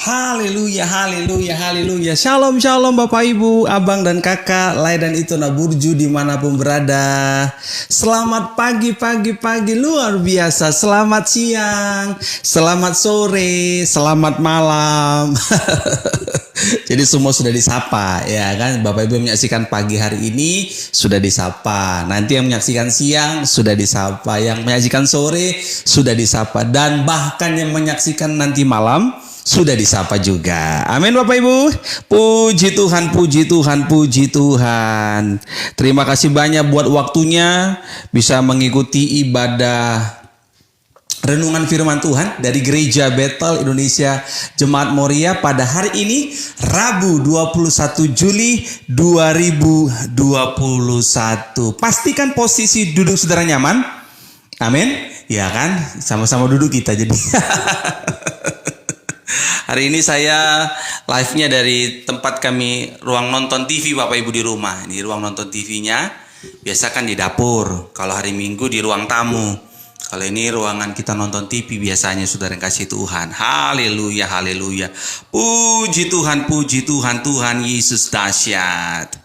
Haleluya, haleluya, haleluya. Shalom, shalom Bapak Ibu, Abang dan Kakak, Lai dan Itona Burju dimanapun berada. Selamat pagi, pagi luar biasa. Selamat siang, selamat sore, selamat malam. Jadi semua sudah disapa ya kan. Bapak Ibu yang menyaksikan pagi hari ini sudah disapa. Nanti yang menyaksikan siang sudah disapa. Yang menyaksikan sore sudah disapa. Dan bahkan yang menyaksikan nanti malam sudah disapa juga. Amin Bapak Ibu. Puji Tuhan, puji Tuhan, puji Tuhan. Terima kasih banyak buat waktunya bisa mengikuti ibadah renungan firman Tuhan dari Gereja Bethel Indonesia Jemaat Moria pada hari ini Rabu 21 Juli 2021. Pastikan posisi duduk saudara nyaman. Amin. Ya kan? Sama-sama duduk kita jadi. Hari ini saya live-nya dari tempat kami ruang nonton TV Bapak Ibu di rumah. Ini ruang nonton TV-nya. Biasa kan di dapur. Kalau hari Minggu di ruang tamu. Kalau ini ruangan kita nonton TV biasanya saudara yang kasih Tuhan. Haleluya, haleluya. Puji Tuhan, Tuhan Yesus dahsyat.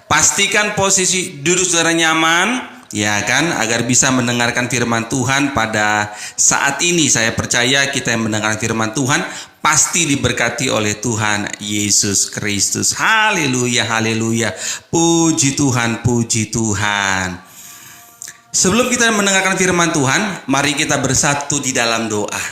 Pastikan posisi duduk saudara nyaman. Ya kan, agar bisa mendengarkan firman Tuhan pada saat ini. Saya percaya kita yang mendengarkan firman Tuhan pasti diberkati oleh Tuhan Yesus Kristus. Haleluya, haleluya. Puji Tuhan, puji Tuhan. Sebelum kita mendengarkan firman Tuhan, mari kita bersatu di dalam doa.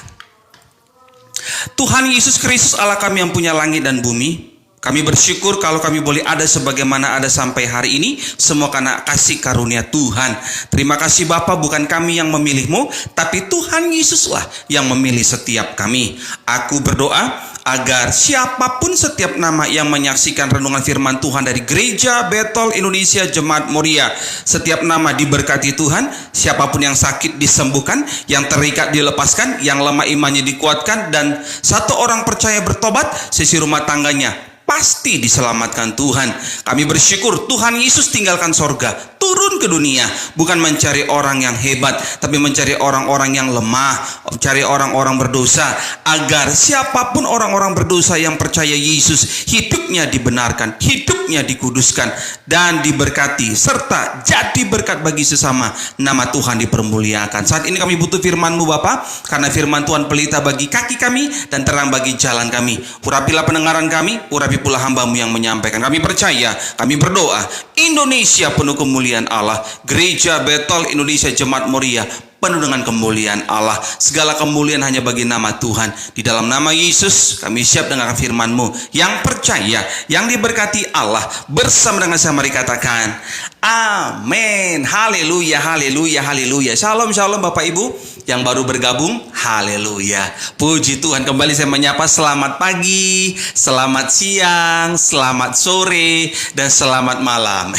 Tuhan Yesus Kristus Allah kami yang punya langit dan bumi, kami bersyukur kalau kami boleh ada sebagaimana ada sampai hari ini. Semua karena kasih karunia Tuhan. Terima kasih Bapa, bukan kami yang memilihmu, tapi Tuhan Yesuslah yang memilih setiap kami. Aku berdoa agar siapapun setiap nama yang menyaksikan renungan firman Tuhan dari Gereja Bethel Indonesia Jemaat Moria, setiap nama diberkati Tuhan. Siapapun yang sakit disembuhkan, yang terikat dilepaskan, yang lemah imannya dikuatkan, dan satu orang percaya bertobat, sisi rumah tangganya pasti diselamatkan Tuhan. Kami bersyukur Tuhan Yesus tinggalkan sorga, turun ke dunia, bukan mencari orang yang hebat, tapi mencari orang-orang yang lemah, mencari orang-orang berdosa, agar siapapun orang-orang berdosa yang percaya Yesus, hidupnya dibenarkan, hidupnya dikuduskan, dan diberkati, serta jadi berkat bagi sesama. Nama Tuhan dipermuliakan. Saat ini kami butuh firman-Mu Bapa, karena firman Tuhan pelita bagi kaki kami dan terang bagi jalan kami. Urapilah pendengaran kami, urapi pula hamba-Mu yang menyampaikan. Kami percaya, kami berdoa, Indonesia penuh kemuliaan Allah. Gereja Bethel Indonesia Jemaat Moria penuh dengan kemuliaan Allah. Segala kemuliaan hanya bagi nama Tuhan. Di dalam nama Yesus kami siap dengarkan firman-Mu. Yang percaya, yang diberkati Allah, bersama dengan saya mari katakan amin. Haleluya, haleluya, haleluya. Shalom, shalom Bapak Ibu yang baru bergabung. Haleluya. Puji Tuhan, kembali saya menyapa selamat pagi, selamat siang, selamat sore, dan selamat malam.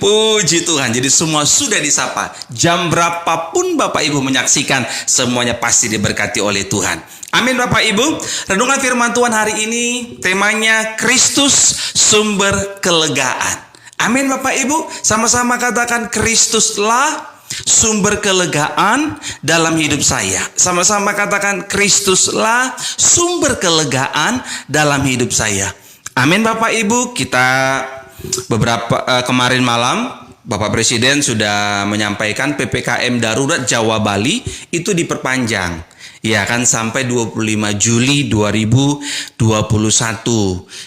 Puji Tuhan. Jadi semua sudah disapa. Jam berapapun Bapak Ibu menyaksikan, semuanya pasti diberkati oleh Tuhan. Amin Bapak Ibu. Renungan firman Tuhan hari ini temanya Kristus sumber kelegaan. Amin Bapak Ibu. Sama-sama katakan Kristuslah sumber kelegaan dalam hidup saya. Sama-sama katakan Kristuslah sumber kelegaan dalam hidup saya. Amin Bapak Ibu. Kita kemarin malam Bapak Presiden sudah menyampaikan PPKM darurat Jawa Bali itu diperpanjang. Ya kan, sampai 25 Juli 2021.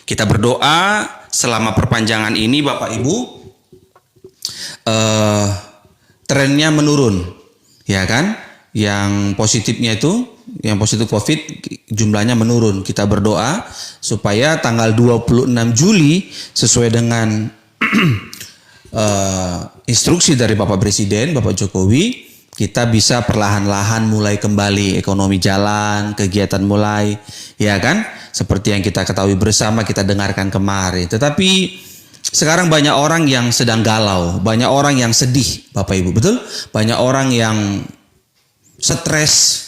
Kita berdoa selama perpanjangan ini Bapak Ibu trennya menurun, ya kan? Yang positifnya itu, yang positif COVID jumlahnya menurun. Kita berdoa supaya tanggal 26 Juli sesuai dengan instruksi dari Bapak Presiden, Bapak Jokowi, kita bisa perlahan-lahan mulai kembali, ekonomi jalan, kegiatan mulai, ya kan? Seperti yang kita ketahui bersama, kita dengarkan kemarin. Tetapi sekarang banyak orang yang sedang galau, banyak orang yang sedih, Bapak Ibu, betul? Banyak orang yang stres,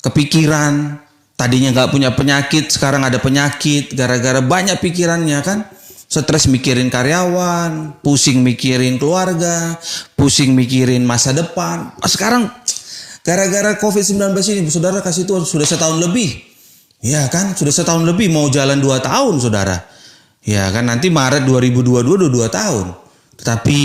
kepikiran, tadinya nggak punya penyakit, sekarang ada penyakit, gara-gara banyak pikirannya kan? Stres mikirin karyawan, pusing mikirin keluarga, pusing mikirin masa depan. Sekarang gara-gara COVID-19 ini, saudara kasih Tuhan sudah setahun lebih. Ya kan, sudah setahun lebih, mau jalan 2 tahun saudara. Ya kan, nanti Maret 2022 udah 2 tahun. Tetapi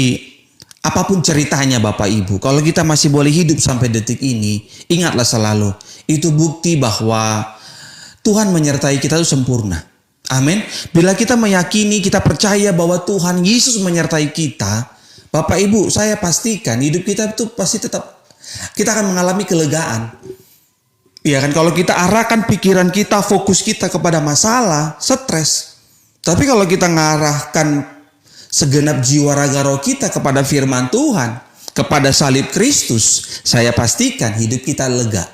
apapun ceritanya Bapak Ibu, kalau kita masih boleh hidup sampai detik ini, ingatlah selalu, itu bukti bahwa Tuhan menyertai kita itu sempurna. Amin. Bila kita meyakini, kita percaya bahwa Tuhan Yesus menyertai kita, Bapak Ibu, saya pastikan hidup kita itu pasti tetap, kita akan mengalami kelegaan. Ya kan, kalau kita arahkan pikiran kita, fokus kita kepada masalah, stres. Tapi kalau kita mengarahkan segenap jiwa raga roh kita kepada firman Tuhan, kepada salib Kristus, saya pastikan hidup kita lega.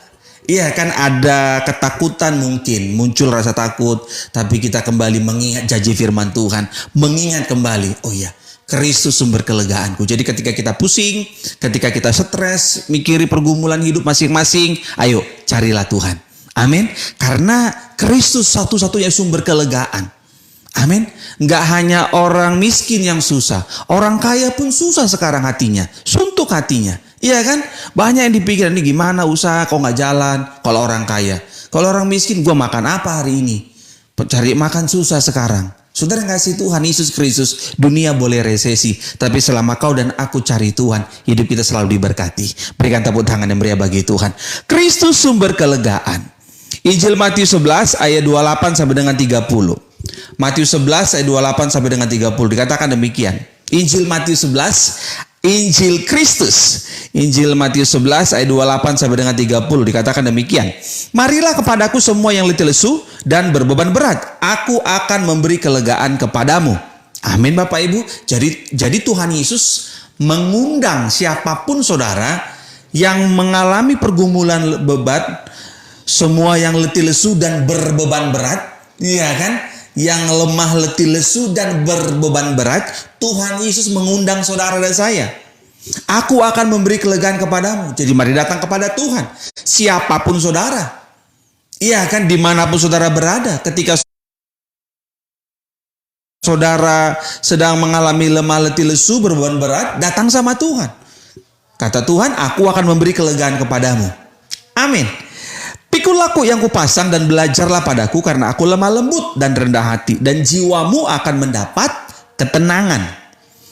Iya kan, ada ketakutan mungkin, muncul rasa takut, tapi kita kembali mengingat janji firman Tuhan, mengingat kembali, oh iya, Kristus sumber kelegaanku. Jadi ketika kita pusing, ketika kita stres, mikiri pergumulan hidup masing-masing, ayo carilah Tuhan. Amin. Karena Kristus satu-satunya sumber kelegaan. Amin. Nggak hanya orang miskin yang susah, orang kaya pun susah sekarang hatinya, suntuk hatinya. Iya kan? Banyak yang dipikir, ini gimana usaha kok nggak jalan kalau orang kaya. Kalau orang miskin, gue makan apa hari ini? Cari makan susah sekarang. Saudara kasih Tuhan Yesus Kristus, dunia boleh resesi, tapi selama kau dan aku cari Tuhan, hidup kita selalu diberkati. Berikan tepuk tangan yang meriah bagi Tuhan. Kristus sumber kelegaan. Injil Matius 11 ayat 28 sampai dengan 30. Matius 11 ayat 28 sampai dengan 30 dikatakan demikian. Injil Matius 11, Injil Kristus. Injil Matius 11 ayat 28 sampai dengan 30 dikatakan demikian. Marilah kepadaku semua yang letih lesu dan berbeban berat, aku akan memberi kelegaan kepadamu. Amin Bapak Ibu. Jadi Tuhan Yesus mengundang siapapun saudara yang mengalami pergumulan beban, semua yang letih lesu dan berbeban berat, iya kan? Yang lemah, letih lesu dan berbeban berat, Tuhan Yesus mengundang saudara dan saya. Aku akan memberi kelegaan kepadamu. Jadi mari datang kepada Tuhan. Siapapun saudara. Iya kan, dimanapun saudara berada. Ketika saudara sedang mengalami lemah, letih lesu, berbeban berat, datang sama Tuhan. Kata Tuhan, aku akan memberi kelegaan kepadamu. Amin. Pikul aku yang kupasang dan belajarlah padaku, karena aku lemah lembut dan rendah hati, dan jiwamu akan mendapat ketenangan.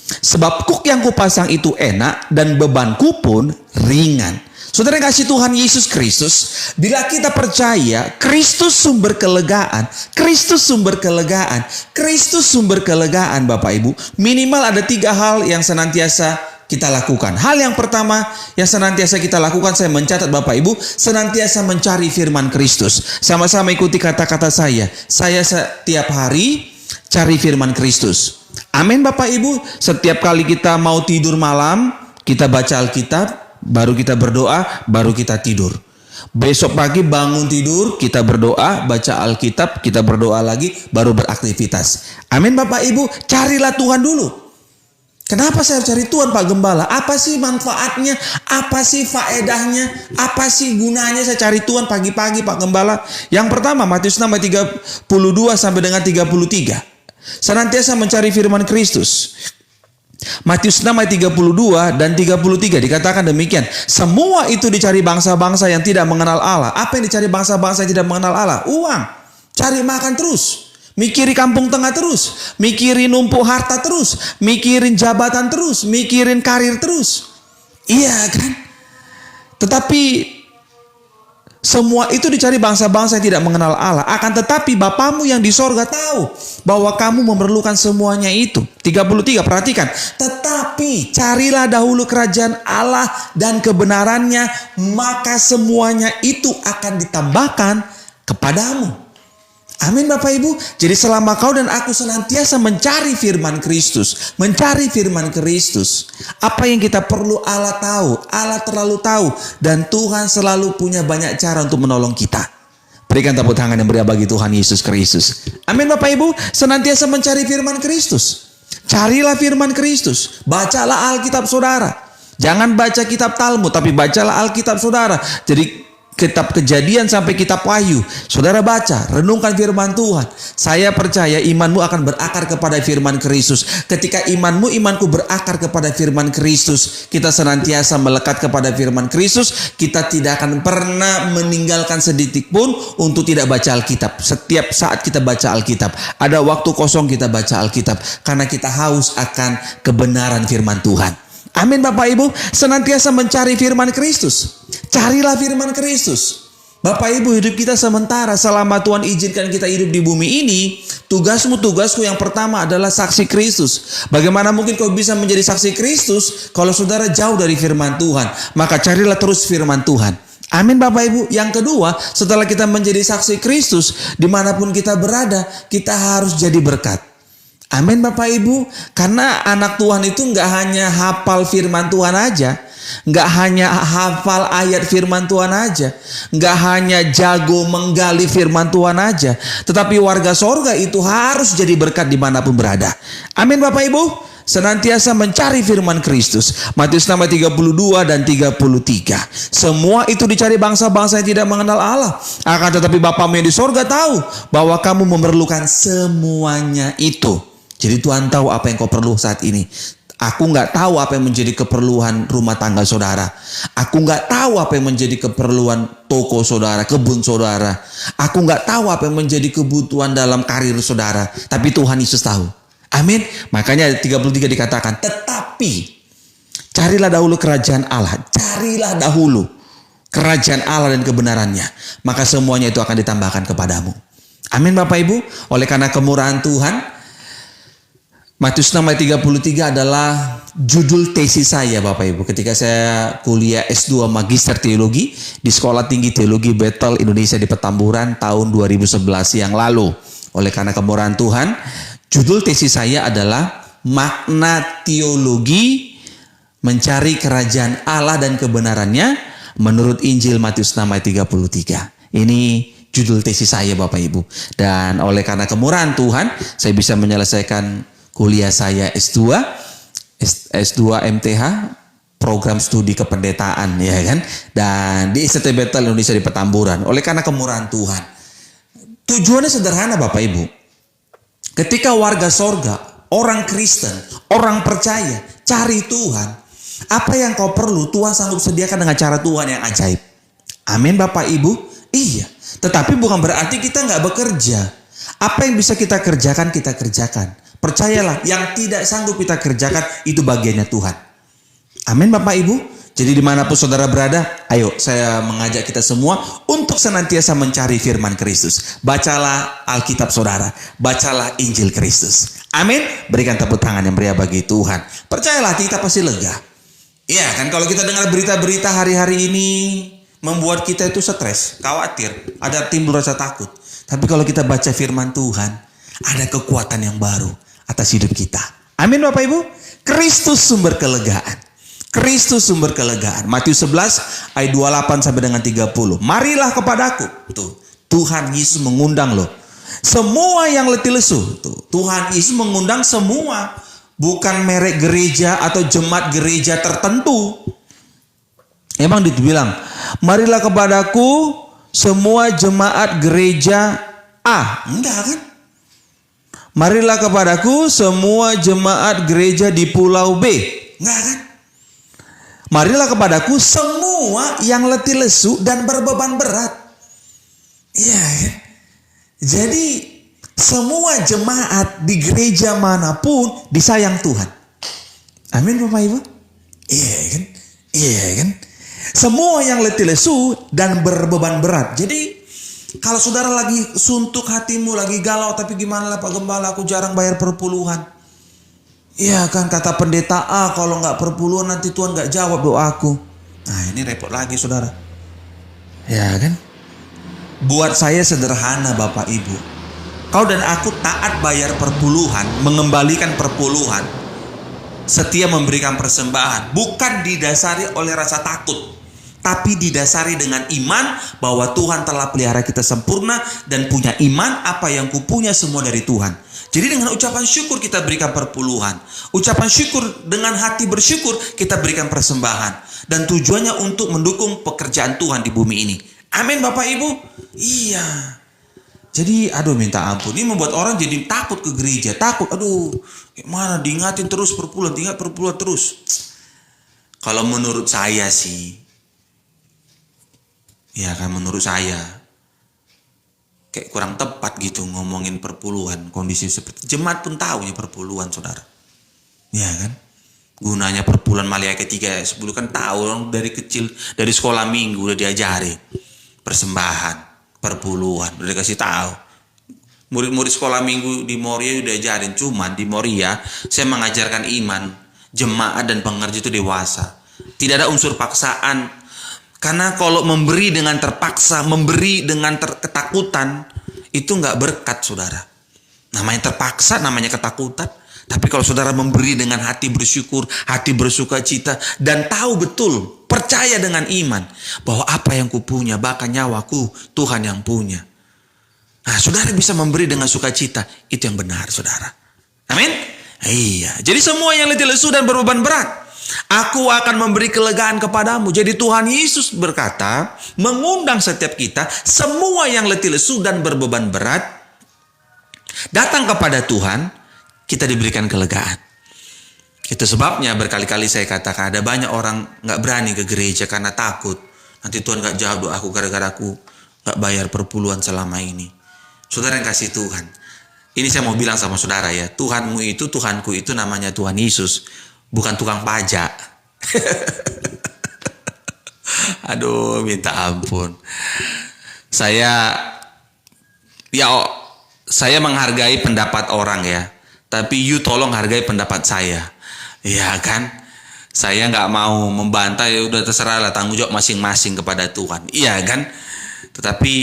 Sebab kuk yang kupasang itu enak dan bebanku pun ringan. Saudara yang kasih Tuhan Yesus Kristus, bila kita percaya Kristus sumber kelegaan, Kristus sumber kelegaan, Kristus sumber kelegaan Bapak Ibu, minimal ada 3 hal yang senantiasa kita lakukan. Hal yang pertama yang senantiasa kita lakukan, saya mencatat Bapak Ibu, senantiasa mencari firman Kristus. Sama-sama ikuti kata-kata saya setiap hari cari firman Kristus. Amin Bapak Ibu. Setiap kali kita mau tidur malam, kita baca Alkitab, baru kita berdoa, baru kita tidur. Besok pagi bangun tidur, kita berdoa, baca Alkitab, kita berdoa lagi, baru beraktivitas. Amin Bapak Ibu. Carilah Tuhan dulu. Kenapa saya cari Tuhan Pak Gembala? Apa sih manfaatnya? Apa sih faedahnya? Apa sih gunanya saya cari Tuhan pagi-pagi Pak Gembala? Yang pertama, Matius 6 ayat 32 sampai dengan 33. Senantiasa mencari firman Kristus. Matius 6 ayat 32 dan 33 dikatakan demikian. Semua itu dicari bangsa-bangsa yang tidak mengenal Allah. Apa yang dicari bangsa-bangsa yang tidak mengenal Allah? Uang. Cari makan terus. Mikiri kampung tengah terus. Mikirin numpuk harta terus. Mikirin jabatan terus. Mikirin karir terus. Iya kan? Tetapi semua itu dicari bangsa-bangsa yang tidak mengenal Allah. Akan tetapi Bapamu yang di sorga tahu bahwa kamu memerlukan semuanya itu. 33, perhatikan. Tetapi carilah dahulu kerajaan Allah dan kebenarannya, maka semuanya itu akan ditambahkan kepadamu. Amin Bapak Ibu. Jadi selama kau dan aku senantiasa mencari firman Kristus, mencari firman Kristus, apa yang kita perlu Allah tahu, Allah terlalu tahu, dan Tuhan selalu punya banyak cara untuk menolong kita. Berikan tepuk tangan yang meriah bagi Tuhan Yesus Kristus. Amin Bapak Ibu. Senantiasa mencari firman Kristus. Carilah firman Kristus. Bacalah Alkitab saudara. Jangan baca kitab Talmud, tapi bacalah Alkitab saudara. Jadi kitab Kejadian sampai kitab Wahyu, saudara baca, renungkan firman Tuhan. Saya percaya imanmu akan berakar kepada firman Kristus. Ketika imanku berakar kepada firman Kristus, kita senantiasa melekat kepada firman Kristus, kita tidak akan pernah meninggalkan sedetik pun untuk tidak baca Alkitab. Setiap saat kita baca Alkitab, ada waktu kosong kita baca Alkitab, karena kita haus akan kebenaran firman Tuhan. Amin Bapak Ibu, senantiasa mencari firman Kristus. Carilah firman Kristus. Bapak Ibu, hidup kita sementara selama Tuhan izinkan kita hidup di bumi ini, tugasku yang pertama adalah saksi Kristus. Bagaimana mungkin kau bisa menjadi saksi Kristus kalau saudara jauh dari firman Tuhan? Maka carilah terus firman Tuhan. Amin Bapak Ibu. Yang kedua, setelah kita menjadi saksi Kristus, dimanapun kita berada, kita harus jadi berkat. Amin Bapak Ibu. Karena anak Tuhan itu nggak hanya hafal firman Tuhan aja, nggak hanya hafal ayat firman Tuhan aja, nggak hanya jago menggali firman Tuhan aja, tetapi warga sorga itu harus jadi berkat dimanapun berada. Amin Bapak Ibu. Senantiasa mencari firman Kristus. Matius 6:32 dan 33. Semua itu dicari bangsa-bangsa yang tidak mengenal Allah. Akan tetapi Bapamu yang di sorga tahu bahwa kamu memerlukan semuanya itu. Jadi Tuhan tahu apa yang kau perlu saat ini. Aku nggak tahu apa yang menjadi keperluan rumah tangga saudara. Aku nggak tahu apa yang menjadi keperluan toko saudara, kebun saudara. Aku nggak tahu apa yang menjadi kebutuhan dalam karir saudara. Tapi Tuhan Yesus tahu. Amin. Makanya 33 dikatakan, tetapi carilah dahulu kerajaan Allah. Carilah dahulu kerajaan Allah dan kebenarannya. Maka semuanya itu akan ditambahkan kepadamu. Amin Bapak Ibu. Oleh karena kemurahan Tuhan, Matius 6:33 adalah judul tesis saya Bapak Ibu. Ketika saya kuliah S2 Magister Teologi di Sekolah Tinggi Teologi Bethel Indonesia di Petamburan tahun 2011 yang lalu. Oleh karena kemurahan Tuhan, judul tesis saya adalah makna teologi mencari kerajaan Allah dan kebenarannya menurut Injil Matius 6:33. Ini judul tesis saya Bapak Ibu. Dan oleh karena kemurahan Tuhan, saya bisa menyelesaikan kuliah saya S2 MTH, program studi kependetaan, ya kan, dan di ICT Bethel Indonesia di Petamburan. Oleh karena kemurahan Tuhan, tujuannya sederhana Bapak Ibu. Ketika warga sorga, orang Kristen, orang percaya, cari Tuhan, apa yang kau perlu Tuhan sanggup sediakan dengan cara Tuhan yang ajaib. Amin Bapak Ibu. Iya, tetapi bukan berarti kita nggak bekerja. Apa yang bisa kita kerjakan, kita kerjakan. Percayalah, yang tidak sanggup kita kerjakan itu bagiannya Tuhan. Amin Bapak Ibu. Jadi dimanapun saudara berada, ayo saya mengajak kita semua untuk senantiasa mencari firman Kristus. Bacalah Alkitab saudara, bacalah Injil Kristus. Amin. Berikan tepuk tangan yang meriah bagi Tuhan. Percayalah, kita pasti lega. Iya kan, kalau kita dengar berita-berita hari-hari ini membuat kita itu stres, khawatir, ada timbul rasa takut. Tapi kalau kita baca firman Tuhan, ada kekuatan yang baru atas hidup kita. Amin Bapak Ibu. Kristus sumber kelegaan. Kristus sumber kelegaan. Matius 11 ayat 28 sampai dengan 30. Marilah kepadaku. Tuh, Tuhan Yesus mengundang loh. Semua yang letih lesu. Tuh, Tuhan Yesus mengundang semua. Bukan merek gereja atau jemaat gereja tertentu. Emang dibilang, marilah kepadaku semua jemaat gereja A. Enggak kan? Marilah kepadaku semua jemaat gereja di pulau B. Enggak kan? Marilah kepadaku semua yang letih lesu dan berbeban berat. Iya kan? Jadi semua jemaat di gereja manapun disayang Tuhan. Amin Bapak Ibu. Iya kan? Iya kan? Semua yang letih lesu dan berbeban berat. Jadi kalau saudara lagi suntuk hatimu, lagi galau, tapi gimana lah Pak Gembala, aku jarang bayar perpuluhan. Iya kan, kata pendeta A, kalau nggak perpuluhan nanti Tuhan nggak jawab doaku. Nah ini repot lagi saudara. Ya kan? Buat saya sederhana Bapak Ibu. Kau dan aku taat bayar perpuluhan, mengembalikan perpuluhan, setia memberikan persembahan, bukan didasari oleh rasa takut, tapi didasari dengan iman bahwa Tuhan telah pelihara kita sempurna dan punya iman apa yang kupunya semua dari Tuhan. Jadi dengan ucapan syukur kita berikan perpuluhan. Ucapan syukur dengan hati bersyukur kita berikan persembahan. Dan tujuannya untuk mendukung pekerjaan Tuhan di bumi ini. Amin Bapak Ibu. Iya. Jadi aduh minta ampun. Ini membuat orang jadi takut ke gereja. Takut. Aduh gimana diingatin terus perpuluhan. Diingat perpuluhan terus. Kalau menurut saya sih. Ya kan menurut saya. Kayak kurang tepat gitu ngomongin perpuluhan. Kondisi seperti. Jemaat pun tahu ya perpuluhan saudara. Ya kan. Gunanya perpuluhan Maliaki 3:10 kan tahu orang dari kecil. Dari sekolah minggu udah diajari. Persembahan. Perpuluhan udah dikasih tahu. Murid-murid sekolah minggu di Moria udah ajarin. Cuman di Moria saya mengajarkan iman, jemaat dan pengerja itu dewasa. Tidak ada unsur paksaan. Karena kalau memberi dengan terpaksa, memberi dengan ketakutan, itu nggak berkat saudara. Namanya terpaksa, namanya ketakutan. Tapi kalau saudara memberi dengan hati bersyukur, hati bersuka cita, dan tahu betul, percaya dengan iman, bahwa apa yang kupunya, bahkan nyawaku, Tuhan yang punya. Nah, saudara bisa memberi dengan sukacita, itu yang benar, saudara. Amin? Iya. Jadi semua yang letih lesu dan berbeban berat, aku akan memberi kelegaan kepadamu. Jadi Tuhan Yesus berkata, mengundang setiap kita, semua yang letih lesu dan berbeban berat, datang kepada Tuhan, kita diberikan kelegaan. Itu sebabnya berkali-kali saya katakan ada banyak orang gak berani ke gereja karena takut. Nanti Tuhan gak jawab doaku gara-gara aku gak bayar perpuluhan selama ini. Saudara yang kasih Tuhan. Ini saya mau bilang sama saudara ya. Tuhanmu itu, Tuhanku itu namanya Tuhan Yesus. Bukan tukang pajak. Aduh minta ampun. Saya menghargai pendapat orang ya. Tapi you tolong hargai pendapat saya. Ya kan? Saya nggak mau membantah, ya udah terserah lah, tanggung jawab masing-masing kepada Tuhan. Iya kan? Tetapi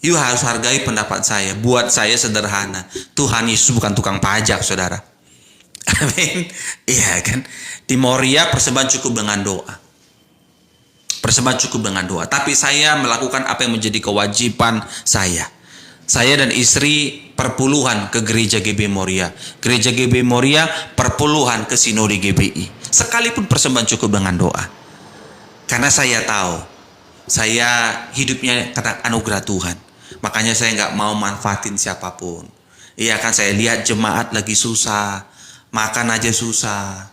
you harus hargai pendapat saya. Buat saya sederhana. Tuhan Yesus bukan tukang pajak, saudara. Amin. Iya kan? Di Moria persembahan cukup dengan doa. Persembahan cukup dengan doa. Tapi saya melakukan apa yang menjadi kewajiban saya. Saya dan istri perpuluhan ke gereja GB Moria. Gereja GB Moria perpuluhan ke sinode GBI. Sekalipun persembahan cukup dengan doa. Karena saya tahu, saya hidupnya kata anugerah Tuhan. Makanya saya nggak mau manfaatin siapapun. Iya kan, saya lihat jemaat lagi susah. Makan aja susah.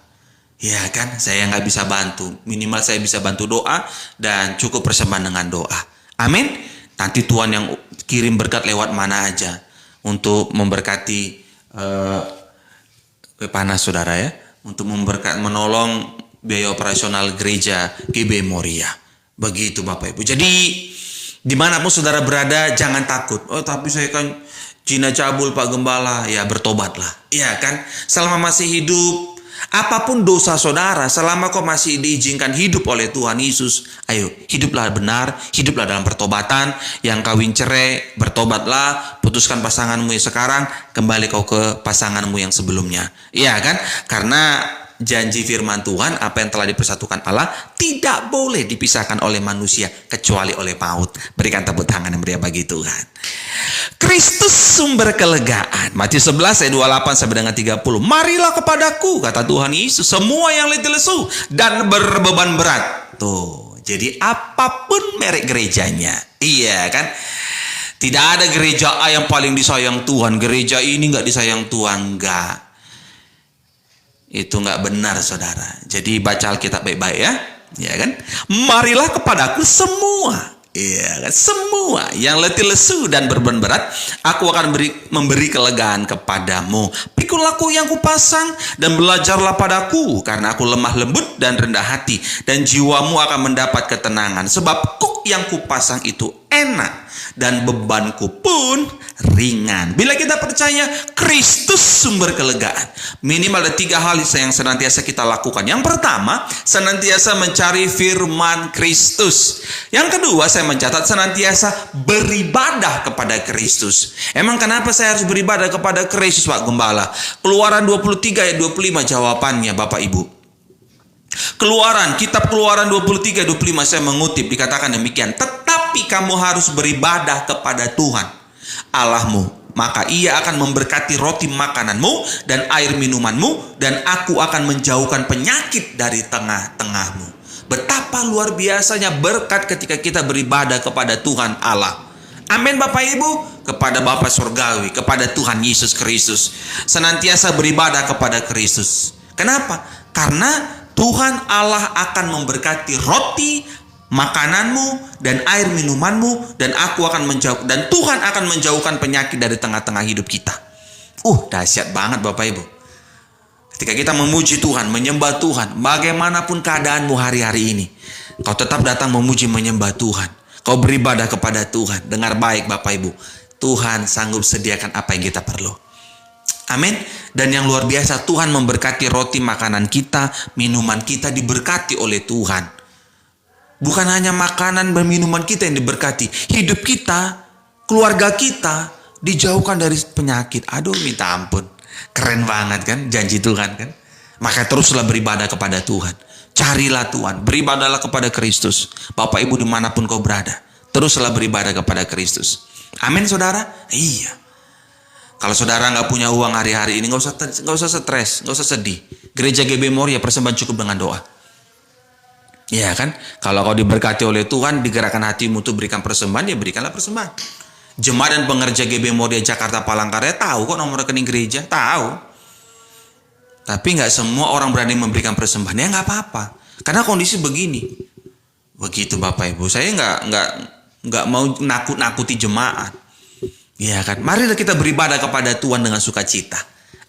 Ya kan, saya nggak bisa bantu. Minimal saya bisa bantu doa dan cukup persembahan dengan doa. Amin. Nanti Tuhan yang kirim berkat lewat mana aja untuk memberkati panas saudara ya, untuk menolong biaya operasional gereja GB Moria. Begitu Bapak Ibu. Jadi dimanapun saudara berada jangan takut. Oh tapi saya kan Cina cabul Pak Gembala. Ya bertobatlah. Iya kan. Selama masih hidup, apapun dosa saudara, selama kau masih diizinkan hidup oleh Tuhan Yesus, ayo hiduplah benar, hiduplah dalam pertobatan. Yang kawin cerai, bertobatlah, putuskan pasanganmu yang sekarang, kembali kau ke pasanganmu yang sebelumnya. Iya kan? Karena janji firman Tuhan, apa yang telah dipersatukan Allah tidak boleh dipisahkan oleh manusia kecuali oleh maut. Berikan tepuk tangan yang meriah bagi Tuhan. Kristus sumber kelegaan. Matius 11 ayat 28 sampai dengan 30. Marilah kepadaku, kata Tuhan Yesus, semua yang letih lesu dan berbeban berat. Tuh, jadi apapun merek gerejanya. Iya kan? Tidak ada gereja A yang paling disayang Tuhan, gereja ini nggak disayang Tuhan, enggak. Itu nggak benar saudara. Jadi baca Alkitab baik-baik ya. Ya kan? Marilah kepadaku semua. Iya kan? Semua yang letih lesu dan berbeban berat, aku akan memberi kelegaan kepadamu. Pikulah aku yang kupasang dan belajarlah padaku, karena aku lemah lembut dan rendah hati, dan jiwamu akan mendapat ketenangan. Sebab kuk yang kupasang itu enak dan bebanku pun ringan. Bila kita percaya Kristus sumber kelegaan, minimal ada 3 hal yang senantiasa kita lakukan. Yang pertama, senantiasa mencari firman Kristus. Yang kedua, saya mencatat senantiasa beribadah kepada Kristus. Emang kenapa saya harus beribadah kepada Kristus, Pak Gembala? Keluaran 23 ayat 25 jawabannya Bapak Ibu. Kitab Keluaran 23 25 saya mengutip, dikatakan demikian. Tetapi kamu harus beribadah kepada Tuhan Allahmu, maka ia akan memberkati roti makananmu dan air minumanmu, dan aku akan menjauhkan penyakit dari tengah-tengahmu. Betapa luar biasanya berkat ketika kita beribadah kepada Tuhan Allah. Amin Bapak Ibu. Kepada Bapa Surgawi, kepada Tuhan Yesus Kristus. Senantiasa beribadah kepada Kristus. Kenapa? Karena Tuhan Allah akan memberkati roti, makananmu, dan air minumanmu, dan Tuhan akan menjauhkan penyakit dari tengah-tengah hidup kita. Dahsyat banget Bapak Ibu. Ketika kita memuji Tuhan, menyembah Tuhan, bagaimanapun keadaanmu hari-hari ini, kau tetap datang memuji menyembah Tuhan. Kau beribadah kepada Tuhan. Dengar baik Bapak Ibu. Tuhan sanggup sediakan apa yang kita perlu. Amin. Dan yang luar biasa, Tuhan memberkati roti makanan kita, minuman kita diberkati oleh Tuhan. Bukan hanya makanan dan minuman kita yang diberkati. Hidup kita, keluarga kita dijauhkan dari penyakit. Aduh, minta ampun. Keren banget kan janji Tuhan kan. Maka teruslah beribadah kepada Tuhan. Carilah Tuhan, beribadahlah kepada Kristus. Bapak Ibu dimanapun kau berada, teruslah beribadah kepada Kristus. Amin saudara? Iya. Kalau saudara nggak punya uang hari-hari ini, nggak usah stres, nggak usah sedih. Gereja GB Moria persembahan cukup dengan doa. Iya kan? Kalau kau diberkati oleh Tuhan, digerakkan hatimu untuk berikan persembahan, ya berikanlah persembahan. Jemaat dan pengerja GB Moria Jakarta Palangkaraya tahu kok nomor rekening gereja, tahu. Tapi nggak semua orang berani memberikan persembahan, ya nggak apa-apa. Karena kondisi begini. Begitu Bapak Ibu, saya nggak mau nakut-nakuti jemaat. Iya kan? Marilah kita beribadah kepada Tuhan dengan sukacita.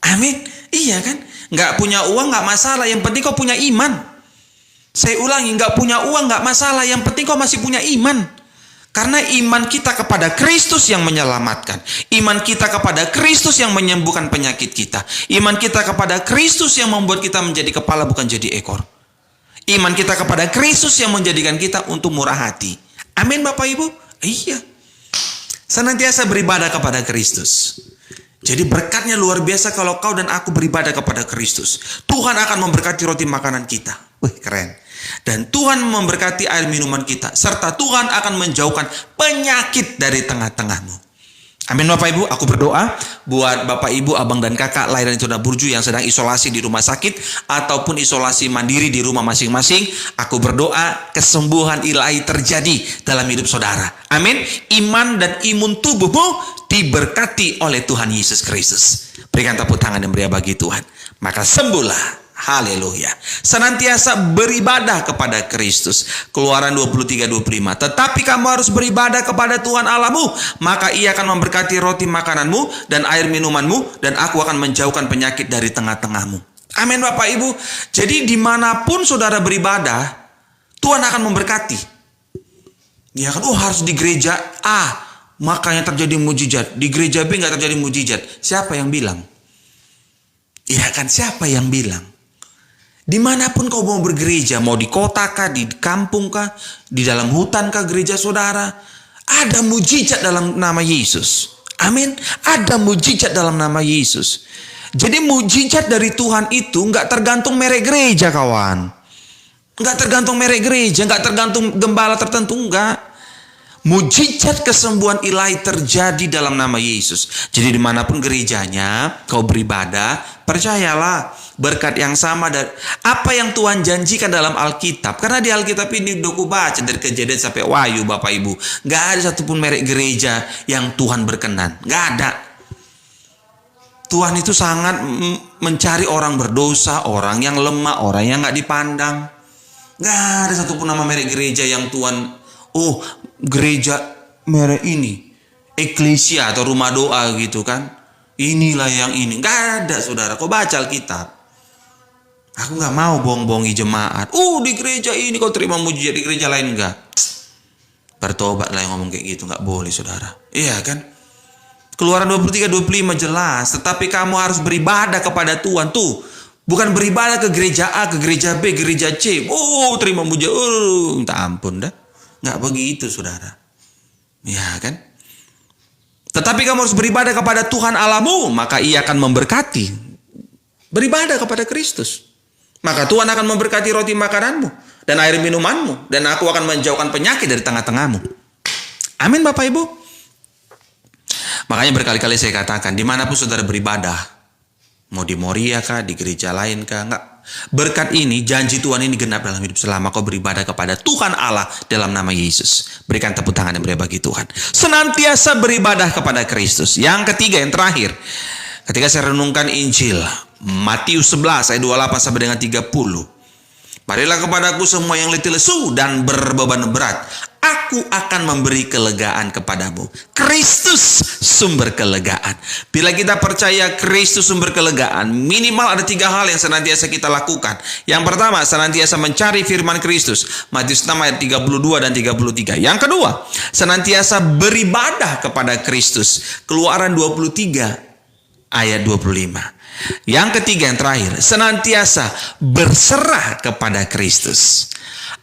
Amin. Iya kan? Nggak punya uang nggak masalah, yang penting kau punya iman. Saya ulangi, nggak punya uang nggak masalah, yang penting kau masih punya iman. Karena iman kita kepada Kristus yang menyelamatkan. Iman kita kepada Kristus yang menyembuhkan penyakit kita. Iman kita kepada Kristus yang membuat kita menjadi kepala bukan jadi ekor. Iman kita kepada Kristus yang menjadikan kita untuk murah hati. Amin Bapak Ibu? Iya. Senantiasa beribadah kepada Kristus. Jadi berkatnya luar biasa kalau kau dan aku beribadah kepada Kristus. Tuhan akan memberkati roti makanan kita. Wih, keren. Dan Tuhan memberkati air minuman kita. Serta Tuhan akan menjauhkan penyakit dari tengah-tengahmu. Amin Bapak Ibu, aku berdoa buat Bapak Ibu, abang dan kakak lahiran Tuna Burju yang sedang isolasi di rumah sakit ataupun isolasi mandiri di rumah masing-masing. Aku berdoa kesembuhan ilahi terjadi dalam hidup saudara. Amin. Iman dan imun tubuhmu diberkati oleh Tuhan Yesus Kristus. Berikan tepuk tangan dan beri bagi Tuhan. Maka sembuhlah. Haleluya. Senantiasa beribadah kepada Kristus. Keluaran 23:25. Tetapi kamu harus beribadah kepada Tuhan Allahmu, maka Ia akan memberkati roti makananmu dan air minumanmu, dan aku akan menjauhkan penyakit dari tengah-tengahmu. Amin Bapak Ibu. Jadi dimanapun saudara beribadah, Tuhan akan memberkati. Ya kan? Harus di gereja A makanya terjadi mujizat, di gereja B nggak terjadi mujizat. Siapa yang bilang? Iya kan, siapa yang bilang? Dimanapun kau mau bergereja, mau di kota kah, di kampung kah, di dalam hutan kah gereja saudara, ada mujizat dalam nama Yesus. Amin. Ada mujizat dalam nama Yesus. Jadi mujizat dari Tuhan itu nggak tergantung merek gereja kawan. Nggak tergantung merek gereja, nggak tergantung gembala tertentu, nggak. Mujizat kesembuhan ilahi terjadi dalam nama Yesus. Jadi dimanapun gerejanya kau beribadah, percayalah berkat yang sama dan apa yang Tuhan janjikan dalam Alkitab. Karena di Alkitab ini udah baca dari Kejadian sampai Wahyu Bapak Ibu, nggak ada satupun merek gereja yang Tuhan berkenan, nggak ada. Tuhan itu sangat mencari orang berdosa, orang yang lemah, orang yang nggak dipandang. Nggak ada satupun nama merek gereja yang Tuhan, gereja merek ini, eklesia atau rumah doa gitu kan. Inilah yang ini. Nggak ada saudara. Kau baca Alkitab. Aku nggak mau bohong-bohongi jemaat. Di gereja ini kau terima mujizat, di gereja lain enggak. Bertobatlah yang ngomong kayak gitu. Nggak boleh saudara. Iya kan? Keluaran 23:25 jelas. Tetapi kamu harus beribadah kepada Tuhan. Tuh. Bukan beribadah ke gereja A, ke gereja B, gereja C. Terima mujizat. Minta ampun dah. Nggak begitu saudara. Ya kan? Tetapi kamu harus beribadah kepada Tuhan Allahmu, maka Ia akan memberkati. Beribadah kepada Kristus, maka Tuhan akan memberkati roti makananmu dan air minumanmu, dan aku akan menjauhkan penyakit dari tengah-tengahmu. Amin Bapak Ibu. Makanya berkali-kali saya katakan, dimanapun saudara beribadah, mau di Moria kah, di gereja lain kah, berkat ini, janji Tuhan ini genap dalam hidup selama kau beribadah kepada Tuhan Allah dalam nama Yesus. Berikan tepuk tangan yang meriah bagi Tuhan. Senantiasa beribadah kepada Kristus. Yang ketiga, yang terakhir, ketika saya renungkan Injil Matius 11 ayat 28 sampai dengan 30. Marilah kepadaku semua yang letih lesu dan berbeban berat, aku akan memberi kelegaan kepadamu. Kristus sumber kelegaan. Bila kita percaya Kristus sumber kelegaan, minimal ada 3 hal yang senantiasa kita lakukan. Yang pertama, senantiasa mencari firman Kristus. Matius 6 ayat 32 dan 33. Yang kedua, senantiasa beribadah kepada Kristus. Keluaran 23 ayat 25. Yang ketiga, yang terakhir, senantiasa berserah kepada Kristus.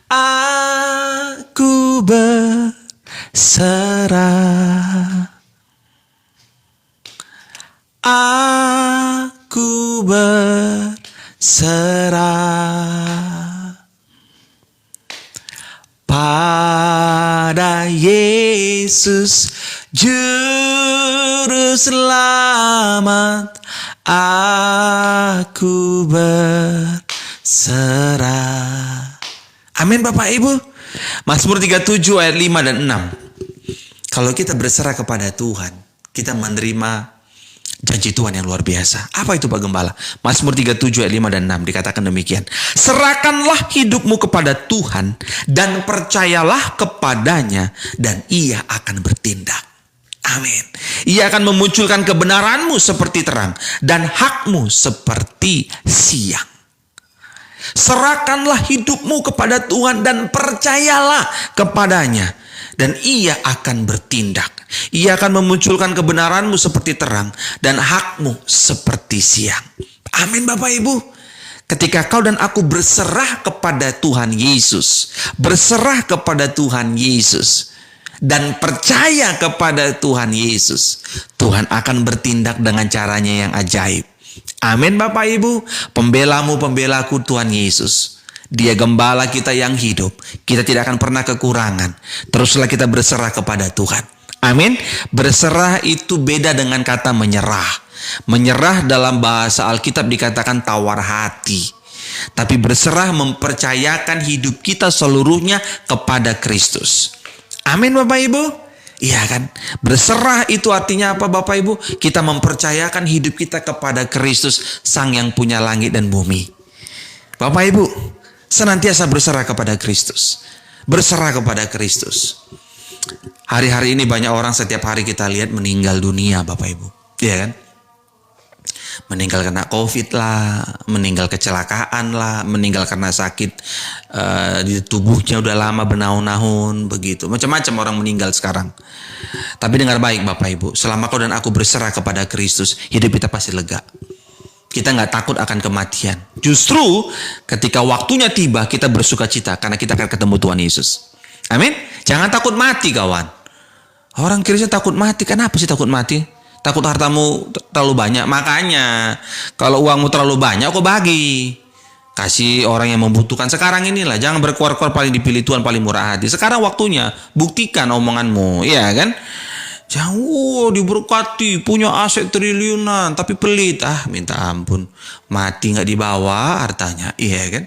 Aku berserah. Aku berserah pada Yesus Juru Selamat. Aku berserah. Amin Bapak Ibu. Mazmur 37 ayat 5 dan 6. Kalau kita berserah kepada Tuhan, kita menerima janji Tuhan yang luar biasa. Apa itu Pak Gembala? Mazmur 37 ayat 5 dan 6 dikatakan demikian. Serahkanlah hidupmu kepada Tuhan dan percayalah kepadanya dan Ia akan bertindak. Amin. Ia akan memunculkan kebenaranmu seperti terang dan hakmu seperti siang. Serahkanlah hidupmu kepada Tuhan dan percayalah kepadanya dan Ia akan bertindak. Ia akan memunculkan kebenaranmu seperti terang dan hakmu seperti siang. Amin Bapak Ibu. Ketika kau dan aku berserah kepada Tuhan Yesus, berserah kepada Tuhan Yesus, dan percaya kepada Tuhan Yesus, Tuhan akan bertindak dengan caranya yang ajaib. Amin Bapak Ibu. Pembelamu, pembelaku Tuhan Yesus. Dia gembala kita yang hidup. Kita tidak akan pernah kekurangan. Teruslah kita berserah kepada Tuhan. Amin. Berserah itu beda dengan kata menyerah. Menyerah dalam bahasa Alkitab dikatakan tawar hati. Tapi berserah mempercayakan hidup kita seluruhnya kepada Kristus. Amin Bapak Ibu. Iya kan? Berserah itu artinya apa Bapak Ibu? Kita mempercayakan hidup kita kepada Kristus, Sang yang punya langit dan bumi. Bapak Ibu, senantiasa berserah kepada Kristus. Berserah kepada Kristus. Hari-hari ini banyak orang setiap hari kita lihat meninggal dunia Bapak Ibu. Iya kan? Meninggal karena COVID lah, meninggal kecelakaan lah, meninggal karena sakit di tubuhnya udah lama bernaun-naun begitu. Macam-macam orang meninggal sekarang. Tapi dengar baik Bapak Ibu, selama kau dan aku berserah kepada Kristus, hidup kita pasti lega. Kita nggak takut akan kematian. Justru ketika waktunya tiba, kita bersuka cita karena kita akan ketemu Tuhan Yesus. Amin. Jangan takut mati kawan. Orang Kristen takut mati. Kenapa sih takut mati? Takut hartamu terlalu banyak. Makanya kalau uangmu terlalu banyak, kau bagi. Kasih orang yang membutuhkan. Sekarang inilah, jangan berkuar-kuar paling dipilih Tuhan paling murah hati. Sekarang waktunya, buktikan omonganmu. Iya kan? Jangan diberkati, punya aset triliunan, tapi pelit. Minta ampun. Mati nggak dibawa hartanya. Iya kan?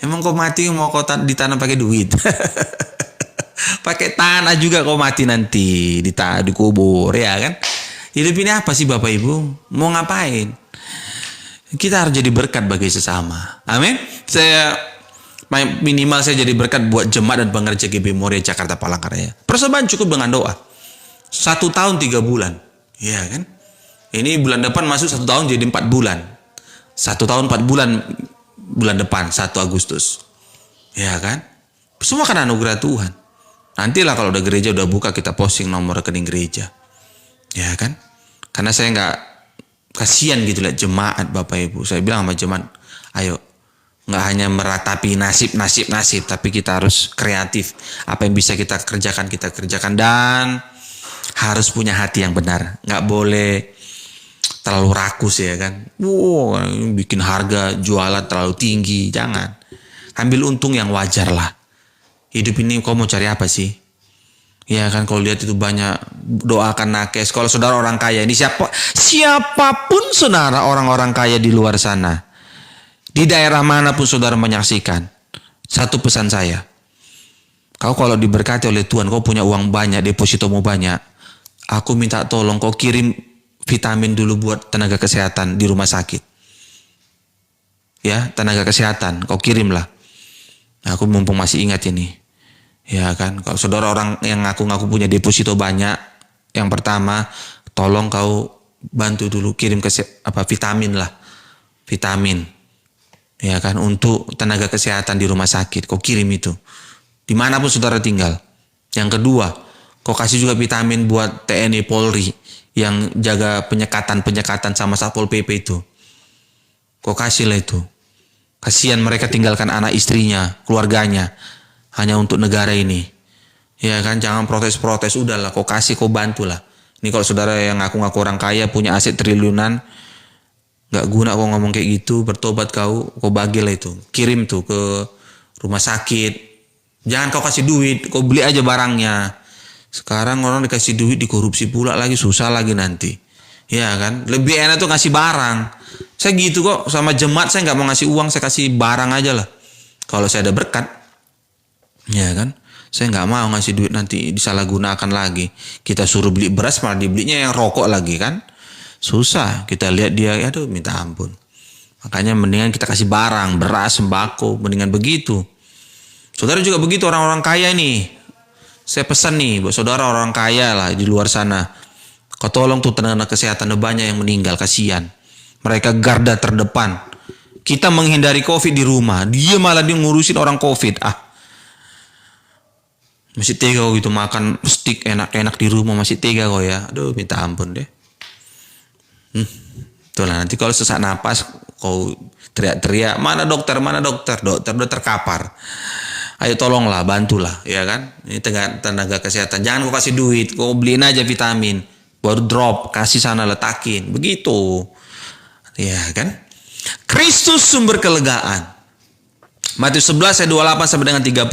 Emang kau mati mau kau ditanam pakai duit? Pakai tanah juga kau mati nanti. Dikubur, ya kan? Hidup ini apa sih Bapak Ibu? Mau ngapain? Kita harus jadi berkat bagi sesama. Amin. Minimal saya jadi berkat buat jemaat dan pengerja GB Moria Jakarta Palangkaraya. Persembahan cukup dengan doa. 1 tahun 3 bulan. Iya kan? Ini bulan depan masuk 1 tahun jadi 4 bulan. 1 tahun 4 bulan bulan depan 1 Agustus. Ya kan? Semua kan anugerah Tuhan. Nantilah kalau udah gereja udah buka kita posting nomor rekening gereja. Ya kan? Karena saya nggak kasihan gitu lihat jemaat Bapak Ibu. Saya bilang sama jemaat, ayo nggak hanya meratapi nasib, tapi kita harus kreatif. Apa yang bisa kita kerjakan dan harus punya hati yang benar. Nggak boleh terlalu rakus ya kan. Bikin harga jualan terlalu tinggi, jangan. Ambil untung yang wajar lah. Hidup ini kau mau cari apa sih? Ya kan, kalau lihat itu banyak doakan nakes. Kalau saudara orang kaya ini siapapun saudara orang-orang kaya di luar sana, Di daerah manapun saudara menyaksikan, satu pesan saya. Kau kalau diberkati oleh Tuhan, kau punya uang banyak, depositomu banyak. Aku minta tolong kau kirim vitamin dulu buat tenaga kesehatan di rumah sakit. Ya, tenaga kesehatan, kau kirimlah. Aku mumpung masih ingat ini. Ya kan, kalau saudara orang yang ngaku-ngaku punya deposito banyak, yang pertama, tolong kau bantu dulu kirim vitamin lah. Vitamin. Ya kan, untuk tenaga kesehatan di rumah sakit, kau kirim itu. Dimanapun saudara tinggal. Yang kedua, kau kasih juga vitamin buat TNI Polri yang jaga penyekatan sama Satpol PP itu. Kau kasihlah itu. Kasihan mereka tinggalkan anak istrinya, keluarganya, hanya untuk negara ini. Ya kan, jangan protes-protes, udahlah, kau kasih, kau bantulah. Ini kalau saudara yang ngaku-ngaku orang kaya, punya aset triliunan, gak guna kau ngomong kayak gitu, bertobat kau bagilah itu. Kirim tuh ke rumah sakit. Jangan kau kasih duit, kau beli aja barangnya. Sekarang orang dikasih duit dikorupsi pula lagi, susah lagi nanti. Ya kan, lebih enak tuh ngasih barang. Saya gitu kok, sama jemaat saya nggak mau ngasih uang, saya kasih barang aja lah. Kalau saya ada berkat, ya kan, saya nggak mau ngasih duit nanti disalahgunakan lagi. Kita suruh beli beras malah dibelinya yang rokok lagi kan, susah. Kita lihat dia, aduh minta ampun. Makanya mendingan kita kasih barang, beras, sembako, mendingan begitu. Saudara juga begitu, orang-orang kaya nih. Saya pesan nih buat saudara orang kaya lah di luar sana. Kau tolong tuh tenaga kesehatan, banyak yang meninggal, kasihan. Mereka garda terdepan. Kita menghindari COVID di rumah. Dia malah ngurusin orang COVID. Masih tega kau gitu makan steak enak-enak di rumah. Masih tega kau ya. Aduh minta ampun deh. Itulah nanti kalau sesak napas kau teriak-teriak. Mana dokter, mana dokter. Dokter udah terkapar. Ayo tolonglah, bantulah. Ya kan. Ini tenaga kesehatan. Jangan kau kasih duit. Kau beliin aja vitamin. Baru drop. Kasih sana letakin. Begitu. Ya kan? Kristus sumber kelegaan. Matius 11 ayat 28 sampai dengan 30.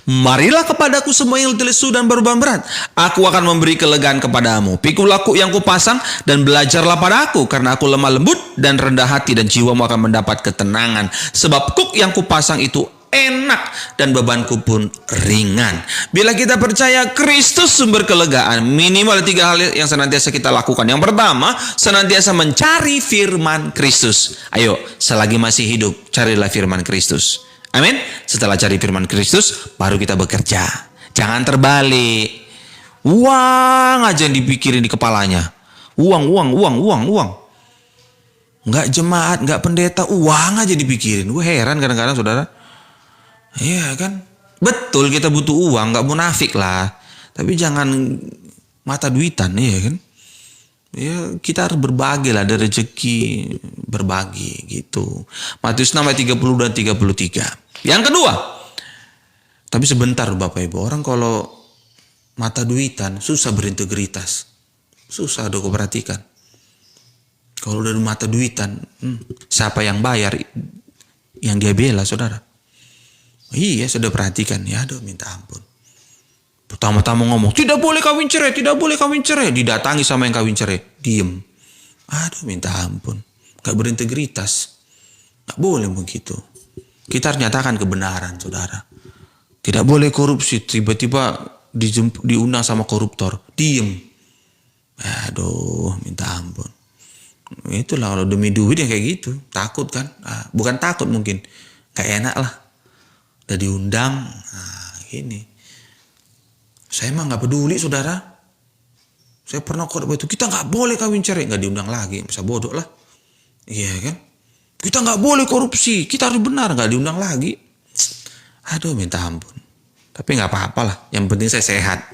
Marilah kepadaku semua yang letih lesu dan berbeban berat. Aku akan memberi kelegaan kepadamu. Pikulah kuk yang kupasang dan belajarlah pada aku. Karena aku lemah lembut dan rendah hati dan jiwamu akan mendapat ketenangan. Sebab kuk yang kupasang itu enak dan bebanku pun ringan. Bila kita percaya Kristus sumber kelegaan, minimal ada 3 hal yang senantiasa kita lakukan. Yang pertama, senantiasa mencari firman Kristus. Ayo, selagi masih hidup, carilah firman Kristus. Amin. Setelah cari firman Kristus, baru kita bekerja. Jangan terbalik. Uang aja yang dipikirin di kepalanya. Uang. Enggak jemaat, enggak pendeta, uang aja dipikirin. Gue heran kadang-kadang saudara. Iya kan, betul kita butuh uang, nggak munafik lah. Tapi jangan mata duitan, iya kan. Ya kita harus berbagi lah, ada rezeki berbagi gitu. Matius 6 ayat 30 dan 33. Yang kedua, tapi sebentar Bapak Ibu, orang kalau mata duitan susah berintegritas, susah kau perhatikan. Kalau udah mata duitan, siapa yang bayar, yang dia bela saudara. Iya, sudah perhatikan ya, aduh minta ampun. Pertama-tama ngomong, tidak boleh kawin cerai, tidak boleh kawin cerai. Didatangi sama yang kawin cerai, diem. Aduh minta ampun, gak berintegritas. Gak boleh begitu. Kita harus nyatakan kebenaran saudara. Tidak boleh korupsi, tiba-tiba diundang sama koruptor, diem. Aduh minta ampun. Itulah kalau demi duit yang kayak gitu, takut kan. Bukan takut mungkin, gak enak lah. Udah diundang, gini. Saya mah nggak peduli saudara. Saya pernah khotbah itu, kita nggak boleh kawin cerai, nggak diundang lagi, bisa bodoh lah. Iya kan? Kita nggak boleh korupsi, kita harus benar, nggak diundang lagi. Aduh minta ampun. Tapi nggak apa-apa lah, yang penting saya sehat.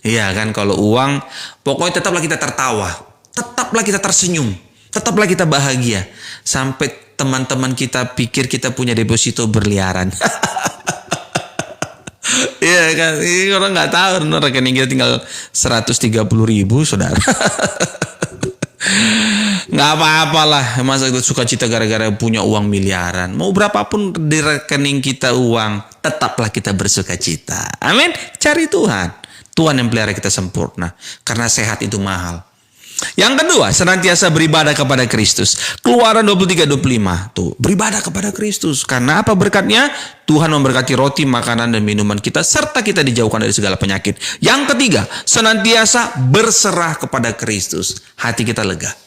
Iya kan, kalau uang, pokoknya tetaplah kita tertawa, tetaplah kita tersenyum, tetaplah kita bahagia. Sampai teman-teman kita pikir kita punya deposito berliaran. Iya kan, ini orang nggak tahu, rekening kita tinggal 130.000 saudara. Nggak apa-apalah, masa kita suka cita gara-gara punya uang miliaran. Mau berapapun di rekening kita uang, tetaplah kita bersuka cita. Amin. Cari Tuhan, Tuhan yang pelihara kita sempurna, karena sehat itu mahal. Yang kedua, senantiasa beribadah kepada Kristus. Keluaran 23:25 tuh, beribadah kepada Kristus. Karena apa berkatnya? Tuhan memberkati roti, makanan, dan minuman kita, serta kita dijauhkan dari segala penyakit. Yang ketiga, senantiasa berserah kepada Kristus. Hati kita lega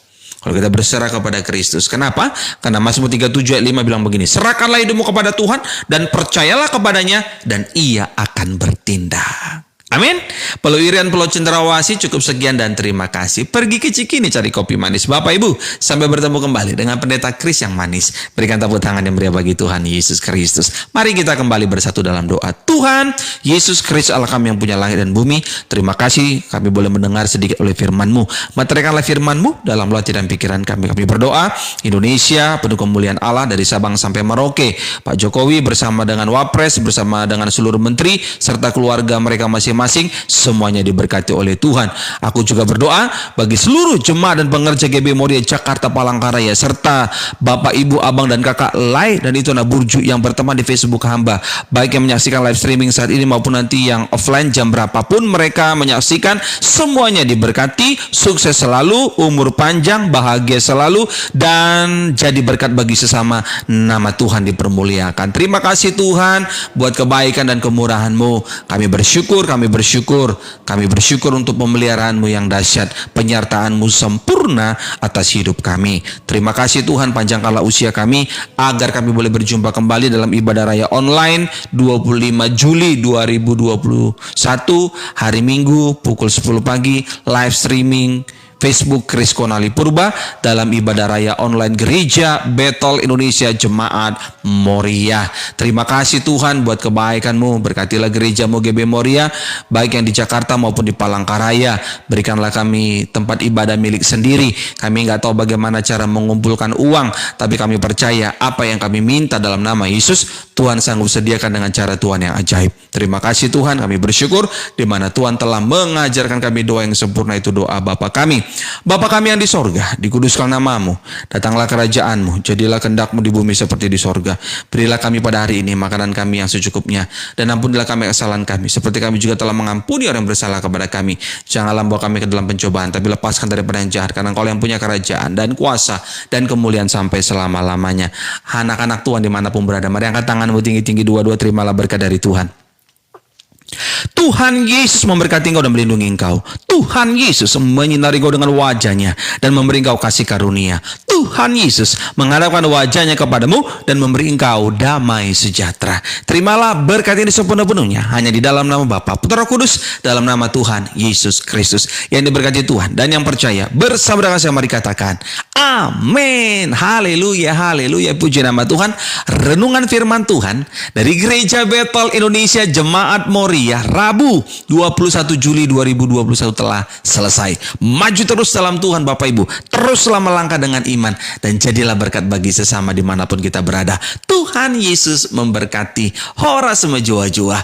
kalau kita berserah kepada Kristus. Kenapa? Karena Mazmur 37 ayat 5 bilang begini, serahkanlah hidupmu kepada Tuhan dan percayalah kepadanya dan Ia akan bertindak. Amin. Perlu irian, perlu cenderawasih, cukup sekian dan terima kasih. Pergi ke Cikini cari kopi manis. Bapak Ibu, sampai bertemu kembali dengan pendeta Kris yang manis. Berikan tepuk tangan yang meriah bagi Tuhan Yesus Kristus. Mari kita kembali bersatu dalam doa. Tuhan Yesus Kristus, Allah kami yang punya langit dan bumi, terima kasih kami boleh mendengar sedikit oleh firman-Mu. Materikanlah firman-Mu dalam hati dan pikiran kami. Kami berdoa Indonesia penuh kemuliaan Allah dari Sabang sampai Merauke. Pak Jokowi bersama dengan Wapres, bersama dengan seluruh menteri serta keluarga mereka masing-masing, semuanya diberkati oleh Tuhan. Aku juga berdoa bagi seluruh jemaat dan pengerja GB Moria Jakarta Palangkaraya serta Bapak, Ibu, Abang, dan Kakak Lai dan itu Burju yang berteman di Facebook hamba, baik yang menyaksikan live streaming saat ini maupun nanti yang offline jam berapapun mereka menyaksikan, semuanya diberkati, sukses selalu, umur panjang, bahagia selalu, dan jadi berkat bagi sesama. Nama Tuhan dipermuliakan. Terima kasih Tuhan buat kebaikan dan kemurahan-Mu. Kami bersyukur untuk pemeliharaanmu yang dahsyat, penyertaanmu sempurna atas hidup kami. Terima kasih Tuhan, panjangkanlah usia kami agar kami boleh berjumpa kembali dalam ibadah raya online 25 Juli 2021 hari Minggu pukul 10 pagi, live streaming Facebook Kris Konali Purba dalam ibadah raya online Gereja Bethel Indonesia Jemaat Moria. Terima kasih Tuhan buat kebaikan-Mu. Berkatilah gereja-Mu GB Moria, baik yang di Jakarta maupun di Palangkaraya. Berikanlah kami tempat ibadah milik sendiri. Kami nggak tahu bagaimana cara mengumpulkan uang, tapi kami percaya apa yang kami minta dalam nama Yesus, Tuhan sanggup sediakan dengan cara Tuhan yang ajaib. Terima kasih Tuhan, kami bersyukur di mana Tuhan telah mengajarkan kami doa yang sempurna, itu doa Bapa kami. Bapa kami yang di sorga, dikuduskan nama-Mu, datanglah kerajaan-Mu, jadilah kehendak-Mu di bumi seperti di sorga. Berilah kami pada hari ini makanan kami yang secukupnya, dan ampunilah kami kesalahan kami, seperti kami juga telah mengampuni orang yang bersalah kepada kami. Janganlah bawa kami ke dalam pencobaan, tapi lepaskan daripada yang jahat, karena Engkau yang punya kerajaan dan kuasa dan kemuliaan sampai selama-lamanya. Anak-anak Tuhan dimanapun berada, mari angkat tanganmu tinggi-tinggi, dua-dua, terimalah berkat dari Tuhan. Tuhan Yesus memberkati engkau dan melindungi engkau. Tuhan Yesus menyinari engkau dengan wajahnya dan memberi engkau kasih karunia. Tuhan Yesus menghadapkan wajahnya kepadamu dan memberi engkau damai sejahtera. Terimalah berkat ini sepenuh-penuhnya hanya di dalam nama Bapa, Putra, Roh Kudus, dalam nama Tuhan Yesus Kristus. Yang diberkati Tuhan dan yang percaya bersama dengan saya mari katakan amin. Haleluya, haleluya, puji nama Tuhan. Renungan firman Tuhan dari Gereja Bethel Indonesia Jemaat Moria Rabu 21 Juli 2021 telah selesai. Maju terus dalam Tuhan Bapak Ibu. Teruslah melangkah dengan iman dan jadilah berkat bagi sesama dimanapun kita berada. Tuhan Yesus memberkati. Hora semua jua-jua.